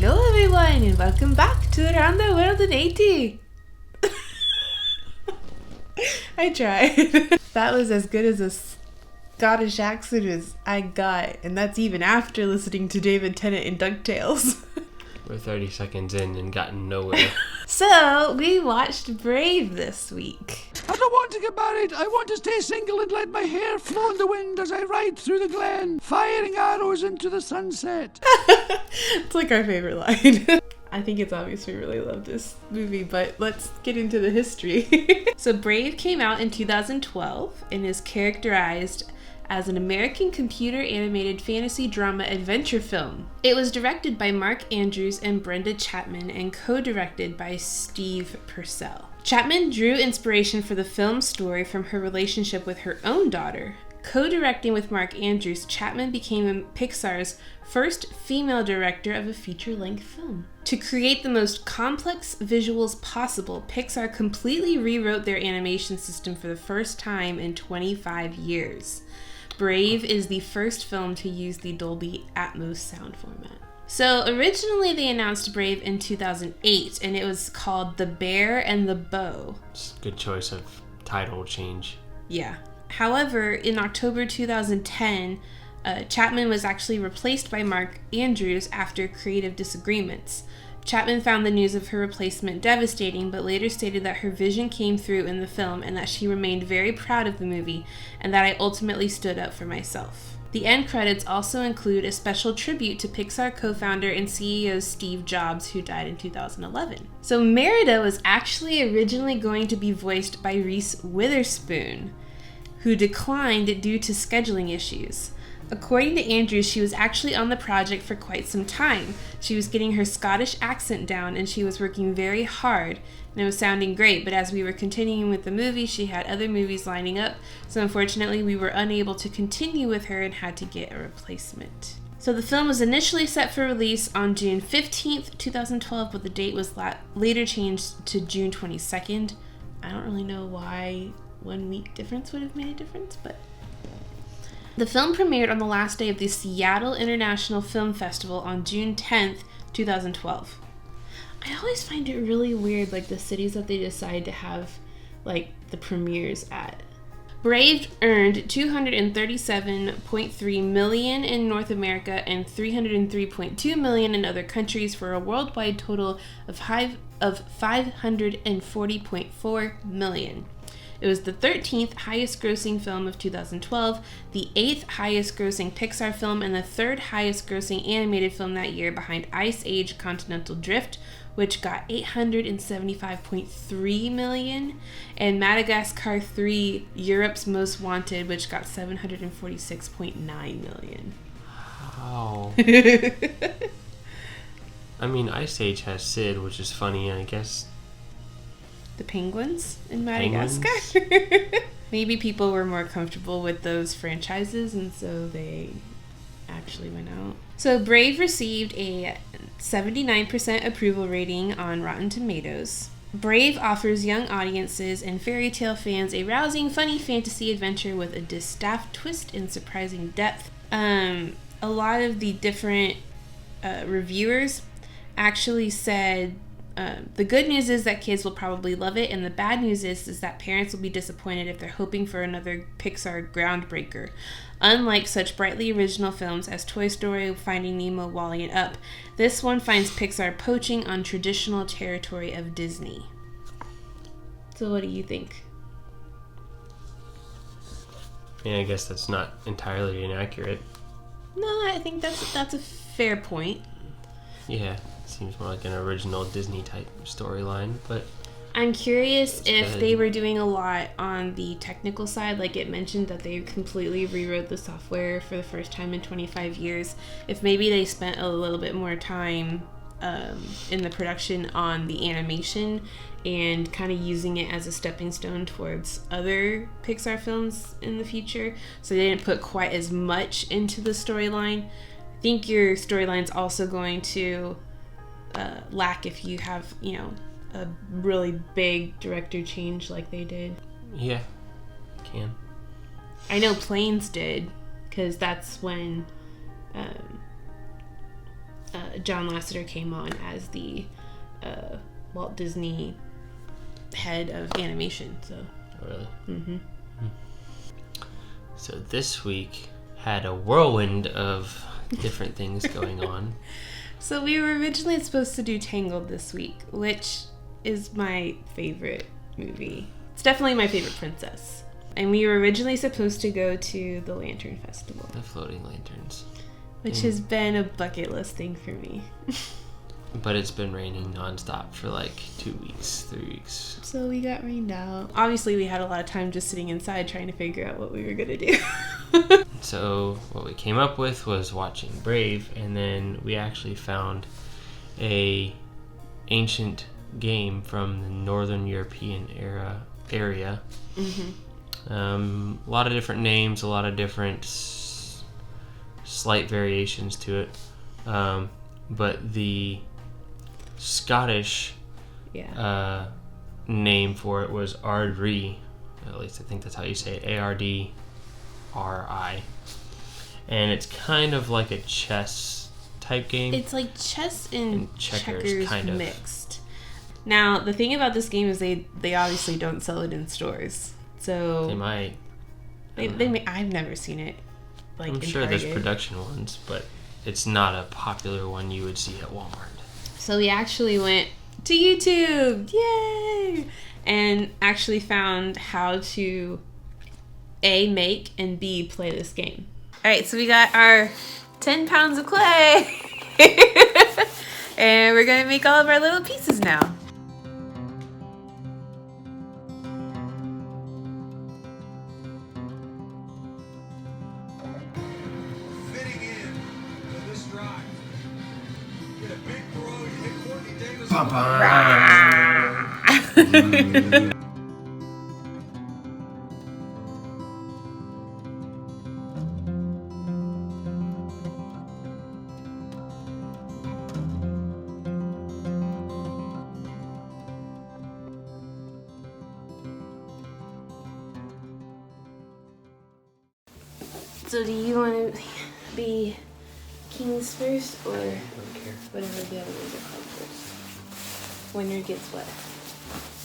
Hello everyone and welcome back to Around the World in 80. I tried. That was as good as a Scottish accent as I got, and that's even after listening to David Tennant in DuckTales. We're 30 seconds in and gotten nowhere. So, we watched Brave this week. I don't want to get married. I want to stay single and let my hair flow in the wind as I ride through the glen, firing arrows into the sunset. It's like our favorite line. I think it's obvious we really love this movie, but let's get into the history. So Brave came out in 2012 and is characterized as an American computer animated fantasy drama adventure film. It was directed by Mark Andrews and Brenda Chapman and co-directed by Steve Purcell. Chapman drew inspiration for the film's story from her relationship with her own daughter. Co-directing with Mark Andrews, Chapman became Pixar's first female director of a feature-length film. To create the most complex visuals possible, Pixar completely rewrote their animation system for the first time in 25 years. Brave is the first film to use the Dolby Atmos sound format. So originally they announced Brave in 2008, and it was called The Bear and the Bow. It's a good choice of title change. Yeah. However, in October 2010, Chapman was actually replaced by Mark Andrews after creative disagreements. Chapman found the news of her replacement devastating, but later stated that her vision came through in the film and that she remained very proud of the movie, and that I ultimately stood up for myself. The end credits also include a special tribute to Pixar co-founder and CEO Steve Jobs, who died in 2011. So Merida was actually originally going to be voiced by Reese Witherspoon, who declined due to scheduling issues. According to Andrews, she was actually on the project for quite some time. She was getting her Scottish accent down and she was working very hard, and it was sounding great, but as we were continuing with the movie, she had other movies lining up, so unfortunately we were unable to continue with her and had to get a replacement. So the film was initially set for release on June 15th, 2012, but the date was later changed to June 22nd. I don't really know why 1 week difference would have made a difference, but the film premiered on the last day of the Seattle International Film Festival on June 10th, 2012. I always find it really weird, like, the cities that they decide to have, like, the premieres at. Brave earned $237.3 million in North America and $303.2 million in other countries for a worldwide total of $540.4 million. It was the 13th highest grossing film of 2012, the 8th highest grossing Pixar film, and the 3rd highest grossing animated film that year behind Ice Age Continental Drift, which got $875.3 million, and Madagascar 3, Europe's Most Wanted, which got $746.9 million. Wow. I mean, Ice Age has Sid, which is funny, I guess. The penguins in Madagascar? Maybe people were more comfortable with those franchises, and so they actually went out. So Brave received a 79% approval rating on Rotten Tomatoes. Brave offers young audiences and fairy tale fans a rousing, funny fantasy adventure with a distaffed twist and surprising depth. A lot of the different reviewers actually said the good news is that kids will probably love it, and the bad news is that parents will be disappointed if they're hoping for another Pixar groundbreaker. Unlike such brightly original films as Toy Story, Finding Nemo, WALL-E, and Up, this one finds Pixar poaching on traditional territory of Disney. So what do you think? Yeah, I guess that's not entirely inaccurate. No, I think that's a fair point. Yeah. Seems more like an original Disney type storyline, but I'm curious if good. they were doing a lot on the technical side, like it mentioned that they completely rewrote the software for the first time in 25 years. If maybe they spent a little bit more time in the production on the animation and kind of using it as a stepping stone towards other Pixar films in the future, so they didn't put quite as much into the storyline. I think your storyline's also going to lack if you have, a really big director change like they did. Yeah, can. I know Planes did, because that's when John Lasseter came on as the Walt Disney head of animation. So Really? Mm-hmm. So this week had a whirlwind of different things going on. So we were originally supposed to do Tangled this week, which is my favorite movie. It's definitely my favorite princess. And we were originally supposed to go to the Lantern Festival, The floating lanterns. which has been a bucket list thing for me. But it's been raining nonstop for like 2 weeks, 3 weeks. So we got rained out. Obviously, we had a lot of time just sitting inside trying to figure out what we were going to do. So what we came up with was watching Brave, and then we actually found a ancient game from the Northern European area. Mm-hmm. A lot of different names, a lot of different slight variations to it. But the Scottish name for it was Ardri. At least I think that's how you say it. Ardri. And it's kind of like a chess type game. It's like chess and checkers kind of mixed. Now, the thing about this game is they obviously don't sell it in stores. So They might. they may, I've never seen it. Like, I'm in sure there's Target. production ones, but it's not a popular one you would see at Walmart. So we actually went to YouTube, yay! And actually found how to A, make, and B, play this game. Alright, so we got our 10 pounds of clay. And we're gonna make all of our little pieces now. Fitting in to this drive. Get a big throw, you hit Courtney Davis. So do you want to be kings first, or I don't care. whatever the other ones are called first? Winner gets what?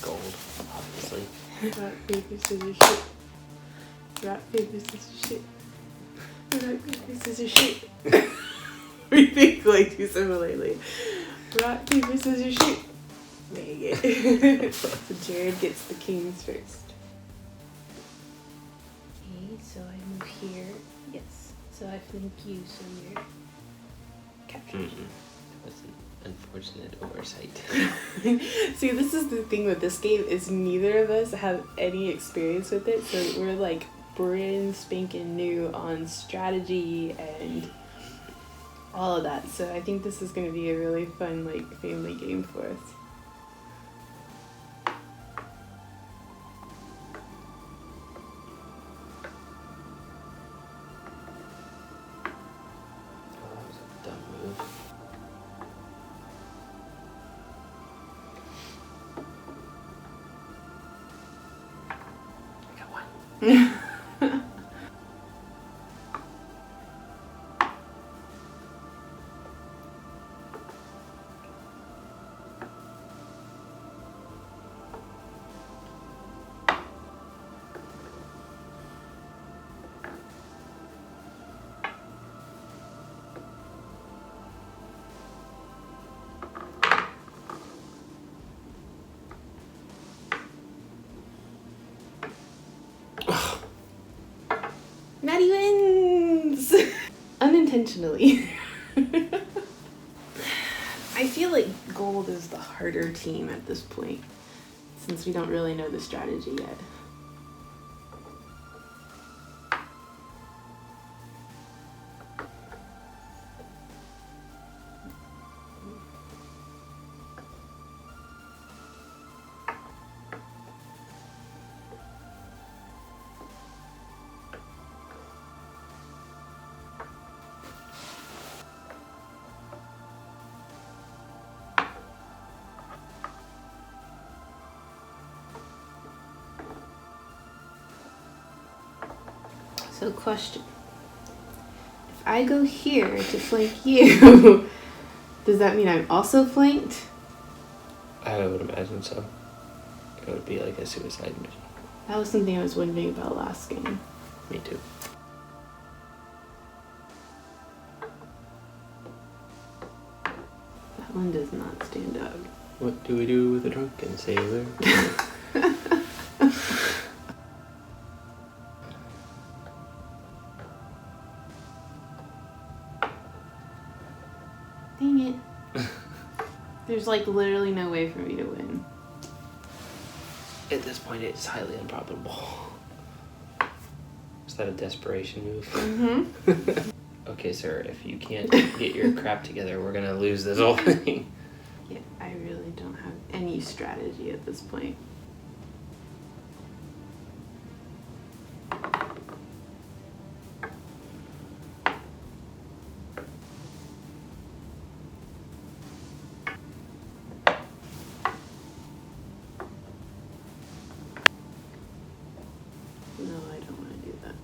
Gold, obviously. Rock, paper, scissors, shoot. Rock, paper, scissors, shoot. Rock, paper, scissors, shoot. We think like too similarly. Rock, paper, scissors, shoot. Dang it. So Jared gets the kings first. Okay, so I move here. Yes. So I flank you, so you're captured. That's an unfortunate oversight. See, this is the thing with this game is neither of us have any experience with it, so we're like brand spanking new on strategy and all of that. So I think this is going to be a really fun like family game for us. Oh, that was a dumb move. I got one. Maddie wins! Unintentionally. I feel like gold is the harder team at this point, since we don't really know the strategy yet. So question. If I go here to flank you, Does that mean I'm also flanked? I would imagine so. It would be like a suicide mission. That was something I was wondering about last game. Me too. That one does not stand up. What do we do with a drunken sailor? Dang it. There's like literally no way for me to win. At this point, it's highly improbable. Is that a desperation move? Mm-hmm. Okay, sir, if you can't get your crap together, we're gonna lose this whole thing. Yeah, I really don't have any strategy at this point. No, I don't want to do that.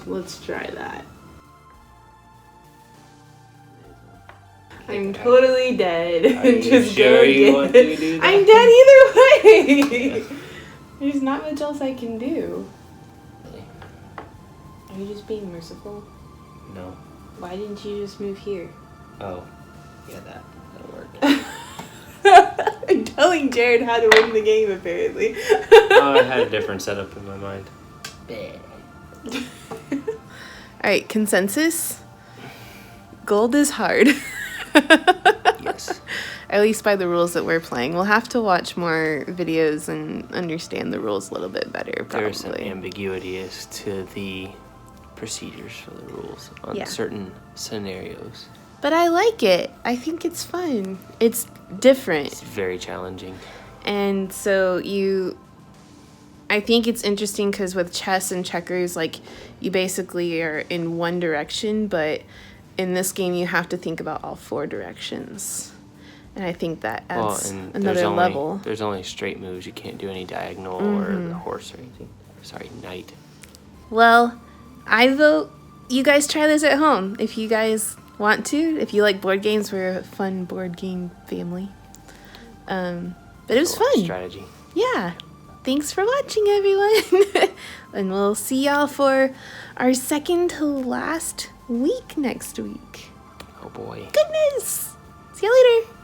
Let's try that. I'm totally dead. Are you Just sure go you get want it. to do that? I'm dead either way. There's not much else I can do. Really? Are you just being merciful? No. Why didn't you just move here? Oh, yeah, that'll work. I'm telling Jared how to win the game, apparently. Oh, I had a different setup in my mind. Alright, consensus? Gold is hard. Yes. At least by the rules that we're playing. We'll have to watch more videos and understand the rules a little bit better, probably. There's some ambiguity as to the procedures for the rules on Yeah. certain scenarios. But I like it. I think it's fun. It's different. It's very challenging. And so I think it's interesting because with chess and checkers, like, you basically are in one direction, but in this game you have to think about all four directions. And I think that adds another level. There's only straight moves. You can't do any diagonal or the horse or anything. Sorry, knight. Well, I vote you guys try this at home if you guys want to. If you like board games, we're a fun board game family. But it was fun. Strategy. Yeah. Thanks for watching, everyone. And we'll see y'all for our second to last week next week. Oh boy. Goodness. See you later.